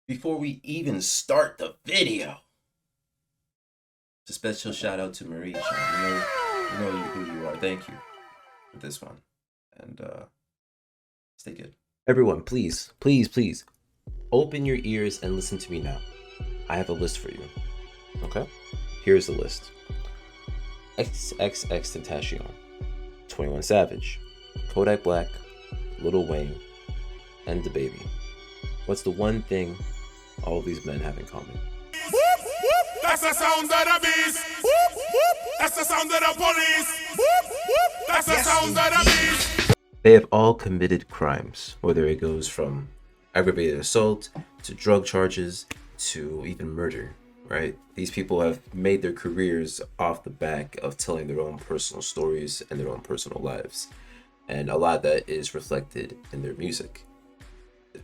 Before we even start the video, it's a special shout out to Marie. You know who you are. Thank you for this one. And stay good. Everyone, please, please, please, open your ears and listen to me now. I have a list for you. Okay? Here's the list. XXX Tentacion, 21 Savage, Kodak Black, Lil Wayne, and DaBaby. What's the one thing all of these men have in common? That's the sound of the beast. That's the sound of the police. That's the sound of the beast. They have all committed crimes, whether it goes from aggravated assault to drug charges to even murder, right? These people have made their careers off the back of telling their own personal stories and their own personal lives. And a lot of that is reflected in their music.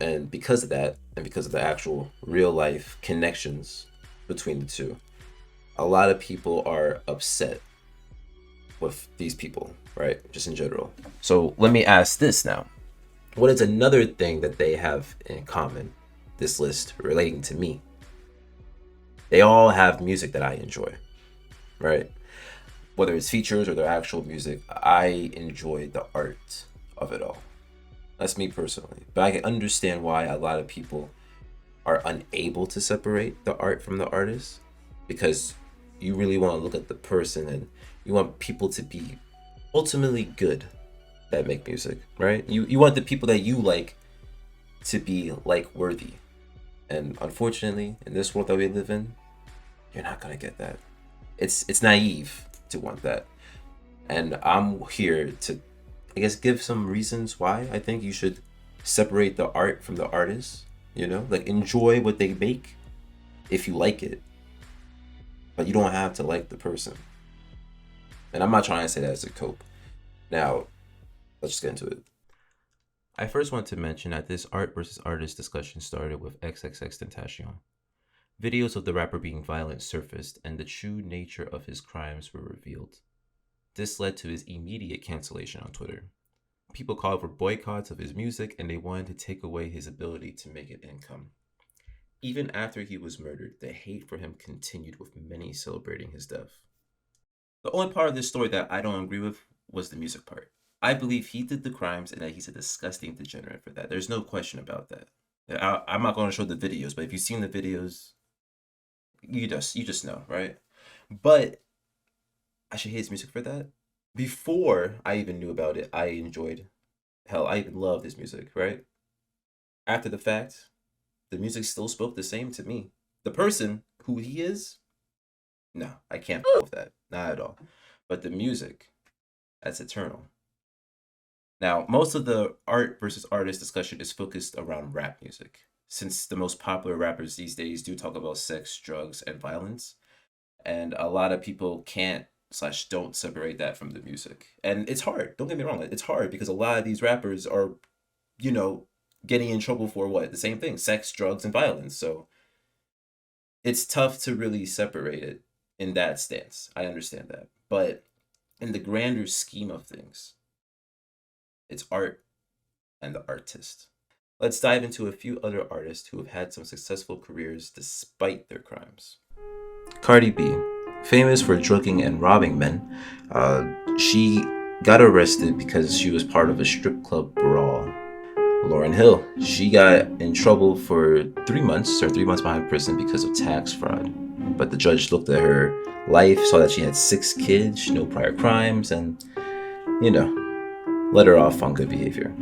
And because of that, and because of the actual real life connections between the two, a lot of people are upset with these people, right? Just in general. So let me ask this now. What is another thing that they have in common, this list relating to me? They all have music that I enjoy, right? Whether it's features or their actual music, I enjoy the art of it all. That's me personally. But I can understand why a lot of people are unable to separate the art from the artist, because you really want to look at the person and you want people to be ultimately good that make music, right? You want the people that you like to be like worthy. And unfortunately, in this world that we live in, you're not gonna get that. It's naive to want that. And I'm here to, I guess, give some reasons why I think you should separate the art from the artist. You know, like, enjoy what they make if you like it, but you don't have to like the person. And I'm not trying to say that as a cope. Now, let's just get into it. I first want to mention that this art versus artist discussion started with XXX Tentacion. Videos of the rapper being violent surfaced, and the true nature of his crimes were revealed. This led to his immediate cancellation on Twitter. People called for boycotts of his music, and they wanted to take away his ability to make an income. Even after he was murdered, the hate for him continued, with many celebrating his death. The only part of this story that I don't agree with was the music part. I believe he did the crimes and that he's a disgusting degenerate for that. There's no question about that. I'm not going to show the videos, but if you've seen the videos, you just know, right? But I should hate his music for that. Before I even knew about it, I enjoyed, hell, I even loved his music, right? After the fact, the music still spoke the same to me. The person, who he is, no, I can't with that. Not at all. But the music, that's eternal. Now, most of the art versus artist discussion is focused around rap music, since the most popular rappers these days do talk about sex, drugs, and violence. And a lot of people can't/don't separate that from the music. And it's hard. Don't get me wrong. It's hard because a lot of these rappers are, getting in trouble for what? The same thing: sex, drugs, and violence. So it's tough to really separate it in that stance. I understand that. But in the grander scheme of things, it's art and the artist. Let's dive into a few other artists who have had some successful careers despite their crimes. Cardi B, famous for drugging and robbing men, she got arrested because she was part of a strip club brawl. Lauryn Hill, she got in trouble for 3 months, or 3 months behind prison because of tax fraud. But the judge looked at her life, saw that she had 6 kids, no prior crimes, and, let her off on good behavior.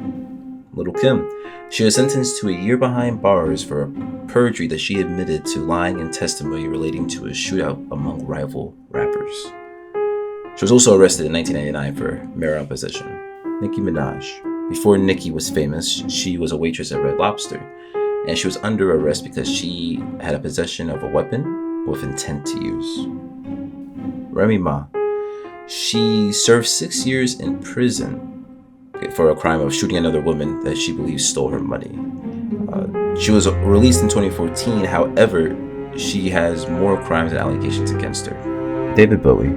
Lil' Kim, she was sentenced to a year behind bars for perjury that she admitted to lying in testimony relating to a shootout among rival rappers. She was also arrested in 1999 for marijuana possession. Nicki Minaj. Before Nicki was famous, she was a waitress at Red Lobster, and she was under arrest because she had a possession of a weapon with intent to use. Remy Ma. She served 6 years in prison for a crime of shooting another woman that she believes stole her money. She was released in 2014, however, she has more crimes and allegations against her. David Bowie.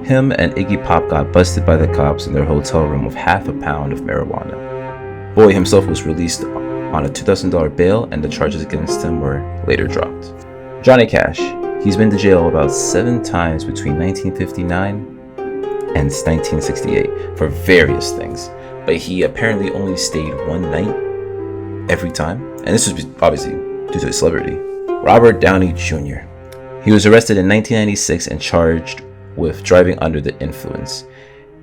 Him and Iggy Pop got busted by the cops in their hotel room with half a pound of marijuana. Bowie himself was released on a $2,000 bail, and the charges against him were later dropped. Johnny Cash, he's been to jail about 7 times between 1959 and 1968 for various things, but he apparently only stayed one night every time, and this was obviously due to his celebrity. Robert Downey Jr. He was arrested in 1996 and charged with driving under the influence.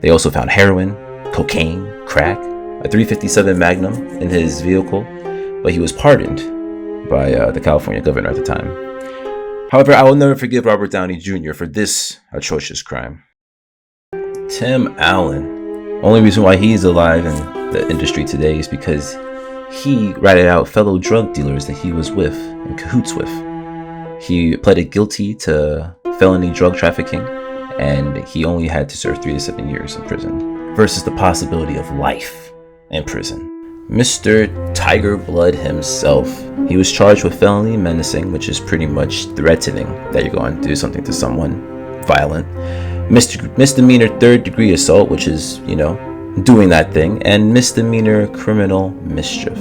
They also found heroin, cocaine, crack, a .357 Magnum in his vehicle, but he was pardoned by the California governor at the time. However, I will never forgive Robert Downey Jr. for this atrocious crime. Tim Allen. Only reason why he's alive in the industry today is because he ratted out fellow drug dealers that he was with, in cahoots with. He pleaded guilty to felony drug trafficking, and he only had to serve 3 to 7 years in prison, versus the possibility of life in prison. Mr. Tiger Blood himself. He was charged with felony menacing, which is pretty much threatening that you're going to do something to someone violent. Misdemeanor 3rd-degree assault, which is, doing that thing, and misdemeanor criminal mischief,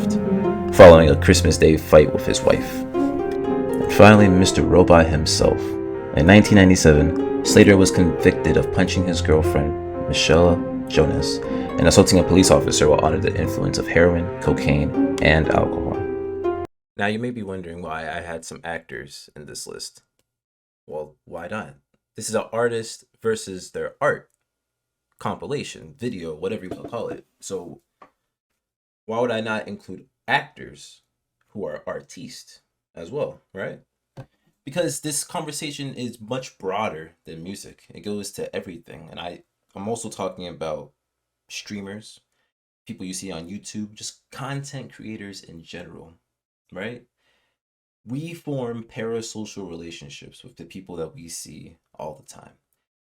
following a Christmas Day fight with his wife. And finally, Mr. Robot himself. In 1997, Slater was convicted of punching his girlfriend, Michelle Jonas, and assaulting a police officer while under the influence of heroin, cocaine, and alcohol. Now you may be wondering why I had some actors in this list. Well, why not? This is an artist versus their art compilation, video, whatever you want to call it. So why would I not include actors who are artistes as well, right? Because this conversation is much broader than music. It goes to everything. And I'm also talking about streamers, people you see on YouTube, just content creators in general, right? We form parasocial relationships with the people that we see all the time.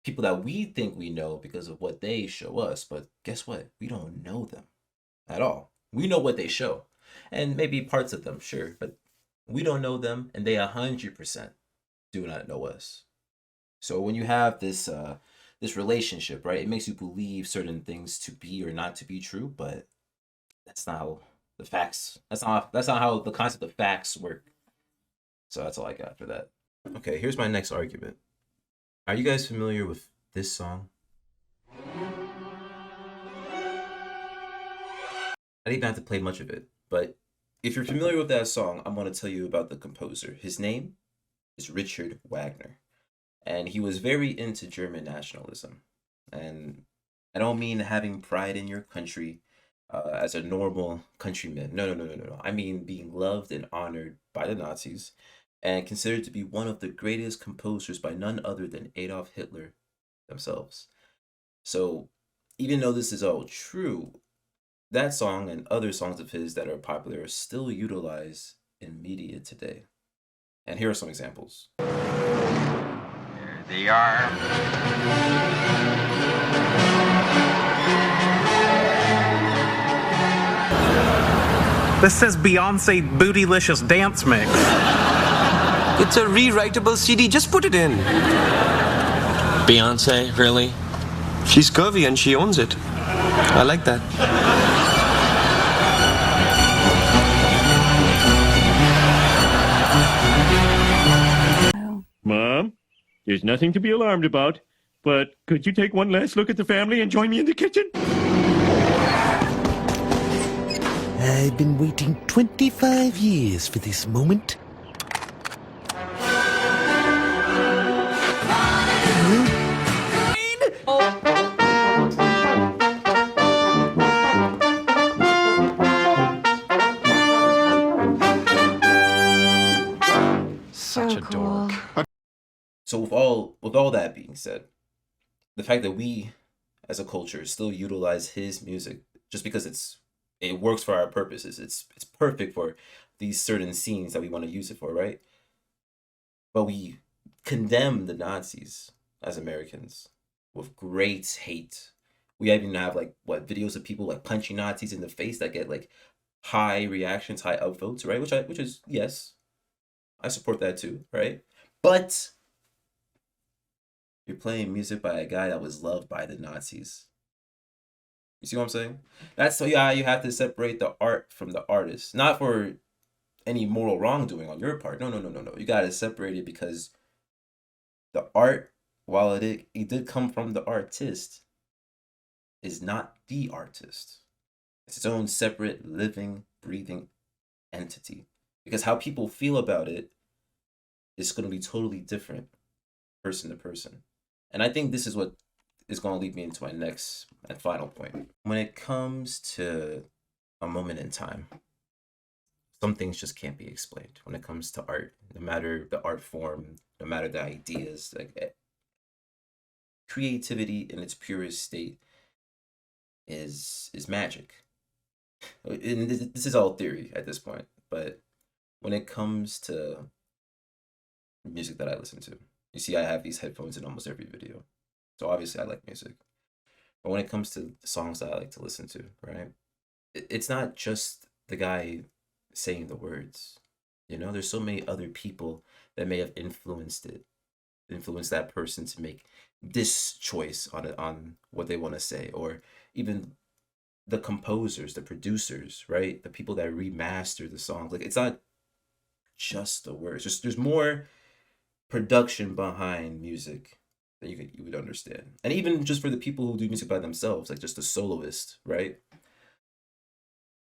People that we think we know because of what they show us, but guess what? We don't know them at all. We know what they show, and maybe parts of them, sure, but we don't know them, and they 100% do not know us. So when you have this relationship, right, it makes you believe certain things to be or not to be true, but that's not how the facts. That's not how the concept of facts work. So that's all I got for that. Okay, here's my next argument. Are you guys familiar with this song? I didn't even have to play much of it, but if you're familiar with that song, I'm going to tell you about the composer. His name is Richard Wagner, and he was very into German nationalism. And I don't mean having pride in your country as a normal countryman. No. I mean being loved and honored by the Nazis and considered to be one of the greatest composers by none other than Adolf Hitler themselves. So even though this is all true, that song and other songs of his that are popular are still utilized in media today. And here are some examples. There they are. This says Beyonce Bootylicious Dance Mix. It's a rewritable CD. Just put it in. Beyonce, really? She's curvy and she owns it. I like that. Mom, there's nothing to be alarmed about, but could you take one last look at the family and join me in the kitchen? I've been waiting 25 years for this moment. Such a dork. So with all that being said, the fact that we as a culture still utilize his music just because it works for our purposes. It's perfect for these certain scenes that we want to use it for, right? But we condemn the Nazis as Americans with great hate. We even have videos of people punching Nazis in the face that get high reactions, high upvotes, right? Which is yes, I support that too, right? But you're playing music by a guy that was loved by the Nazis. You see what I'm saying? That's how you have to separate the art from the artist. Not for any moral wrongdoing on your part. No, no, no, no, no. You gotta separate it because the art, while it did come from the artist, is not the artist. It's its own separate, living, breathing entity. Because how people feel about it is going to be totally different person to person. And I think this is what is going to lead me into my next and final point. When it comes to a moment in time, some things just can't be explained when it comes to art, no matter the art form, no matter the ideas. Like, creativity in its purest state is magic. And this is all theory at this point, but when it comes to music that I listen to, you see I have these headphones in almost every video, so obviously I like music. But when it comes to the songs that I like to listen to, right, it's not just the guy saying the words. You know, there's so many other people that may have influenced that person to make this choice on what they want to say, or even the composers, the producers, right? The people that remaster the songs. Like, it's not just the words. There's more production behind music than you would understand. And even just for the people who do music by themselves, like just the soloist, right?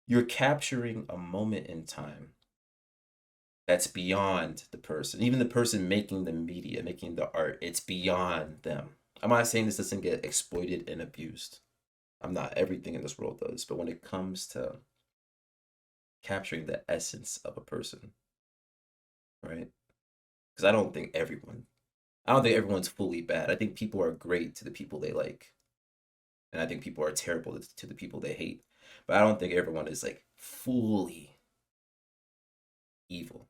You're capturing a moment in time that's beyond the person. Even the person making the media, making the art, it's beyond them. I'm not saying this doesn't get exploited and abused. I'm not. Everything in this world does. But when it comes to capturing the essence of a person, right? Because I don't think everyone's fully bad. I think people are great to the people they like. And I think people are terrible to the people they hate. But I don't think everyone is like fully evil.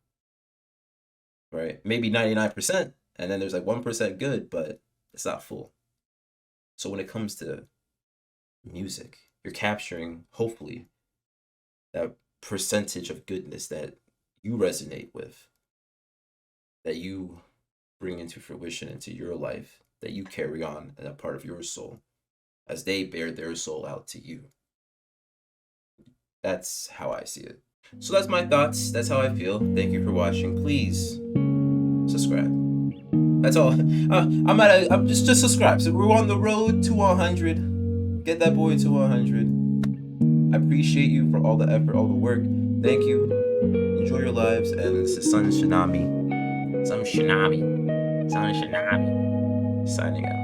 Right? Maybe 99%. And then there's like 1% good, but it's not full. So when it comes to music, you're capturing, hopefully, that percentage of goodness that you resonate with, that you bring into fruition into your life, that you carry on and a part of your soul as they bear their soul out to you. That's how I see it. So that's my thoughts. That's how I feel. Thank you for watching. Please subscribe. That's all. I'm just subscribe. So we're on the road to 100. Get that boy to 100. I appreciate you for all the effort, all the work. Thank you. Enjoy your lives. And this is Tsunami. Signing out.